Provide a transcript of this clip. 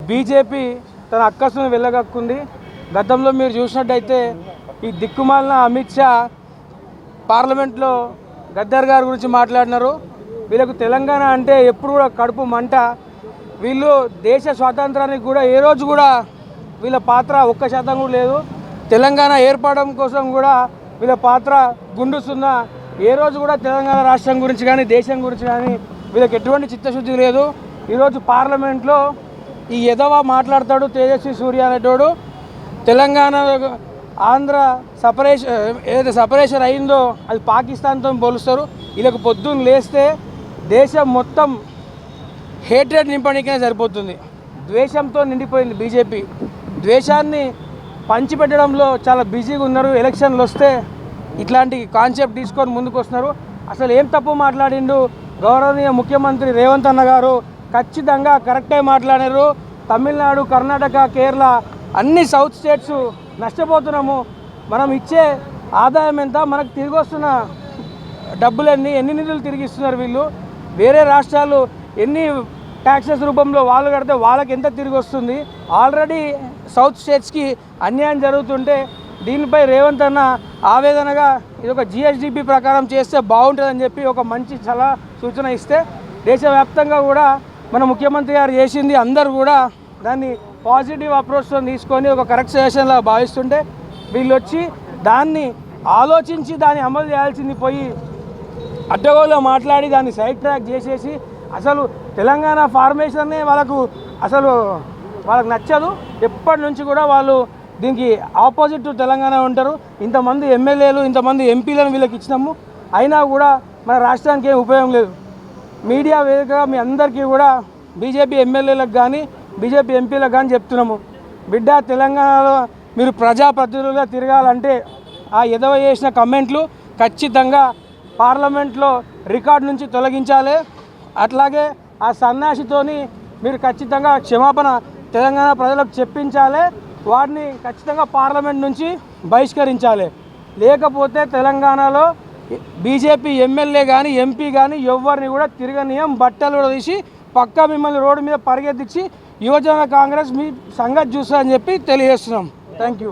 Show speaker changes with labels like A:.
A: BJP తన అక్కసును వెళ్ళగక్కుంది. గతంలో మీరు చూసినట్టయితే ఈ దిక్కుమాలిన అమిత్ షా పార్లమెంట్లో గద్దర్ గారి గురించి మాట్లాడినారు. వీళ్ళకు తెలంగాణ అంటే ఎప్పుడు కూడా కడుపు మంట. వీళ్ళు దేశ స్వాతంత్రానికి కూడా ఏ రోజు కూడా వీళ్ళ పాత్ర 1% కూడా లేదు. తెలంగాణ ఏర్పడడం కోసం కూడా వీళ్ళ పాత్ర గుండుస్తున్న ఏ రోజు కూడా తెలంగాణ రాష్ట్రం గురించి కానీ దేశం గురించి కానీ వీళ్ళకి ఎటువంటి చిత్తశుద్ధి లేదు. ఈరోజు పార్లమెంట్లో ఈ ఎదవ మాట్లాడతాడు తేజస్వి సూర్య అనేటోడు. తెలంగాణ ఆంధ్ర ఏదైతే సపరేషన్ అయిందో అది పాకిస్తాన్తో పోలుస్తారు. వీళ్ళకి పొద్దున్న లేస్తే దేశం మొత్తం హేట్రెడ్ నింపడానికే సరిపోతుంది. ద్వేషంతో నిండిపోయింది బీజేపీ. ద్వేషాన్ని పంచిపెట్టడంలో చాలా బిజీగా ఉన్నారు. ఎలక్షన్లు వస్తే ఇట్లాంటి కాన్సెప్ట్ తీసుకొని ముందుకు వస్తున్నారు. అసలు ఏం తప్పు మాట్లాడిండు గౌరవనీయ ముఖ్యమంత్రి రేవంత్ అన్న గారు? ఖచ్చితంగా కరెక్టే మాట్లాడారు. తమిళనాడు, కర్ణాటక, కేరళ అన్ని సౌత్ స్టేట్స్ నష్టపోతున్నాము. మనం ఇచ్చే ఆదాయం ఎంత, మనకు తిరిగి వస్తున్న డబ్బులన్నీ, ఎన్ని నిధులు తిరిగి ఇస్తున్నారు వీళ్ళు? వేరే రాష్ట్రాలు ఎన్ని ట్యాక్సెస్ రూపంలో వాళ్ళు కడితే వాళ్ళకి ఎంత తిరిగి వస్తుంది? ఆల్రెడీ సౌత్ స్టేట్స్కి అన్యాయం జరుగుతుంటే దీనిపై రేవంత్ అన్న ఆవేదనగా ఇది ఒక జిఎస్డిపి ప్రకారం చేస్తే బాగుంటుందని చెప్పి ఒక మంచి సలహా సూచన ఇస్తే దేశవ్యాప్తంగా కూడా మన ముఖ్యమంత్రి గారు చేసింది అందరూ కూడా దాన్ని పాజిటివ్ అప్రోచ్తో తీసుకొని ఒక కరెక్ట్ సజెషన్లా భావిస్తుంటే వీళ్ళు వచ్చి దాన్ని ఆలోచించి దాన్ని అమలు చేయాల్సింది పోయి అడ్డగోలో మాట్లాడి దాన్ని సైడ్ ట్రాక్ చేసేసి అసలు తెలంగాణ ఫార్మేషన్నే వాళ్ళకు నచ్చదు. ఎప్పటి నుంచి కూడా వాళ్ళు దీనికి ఆపోజిట్ తెలంగాణ ఉంటారు. ఇంతమంది ఎమ్మెల్యేలు, ఇంతమంది ఎంపీలను వీళ్ళకి ఇచ్చినాము, అయినా కూడా మన రాష్ట్రానికి ఏం ఉపయోగం లేదు. మీడియా వేదికగా మీ అందరికీ కూడా బీజేపీ ఎమ్మెల్యేలకు కానీ బీజేపీ ఎంపీలకు కానీ చెప్తున్నాము, బిడ్డ తెలంగాణలో మీరు ప్రజాప్రతినిధులుగా తిరగాలంటే ఆ ఎదవ చేసిన కమెంట్లు ఖచ్చితంగా పార్లమెంట్లో రికార్డు నుంచి తొలగించాలి. అట్లాగే ఆ సన్యాసితోని మీరు ఖచ్చితంగా క్షమాపణ తెలంగాణ ప్రజలకు చెప్పించాలి. వాటిని ఖచ్చితంగా పార్లమెంట్ నుంచి బహిష్కరించాలి. లేకపోతే తెలంగాణలో బీజేపీ ఎమ్మెల్యే కానీ ఎంపీ కానీ ఎవరిని కూడా తిరగనీయం, బట్టలు కూడా తీసి పక్కా మిమ్మల్ని రోడ్డు మీద పరిగెత్తించి యువజన కాంగ్రెస్ మీ సంగతి చూస్తా అని చెప్పి తెలియజేస్తున్నాం. Thank you.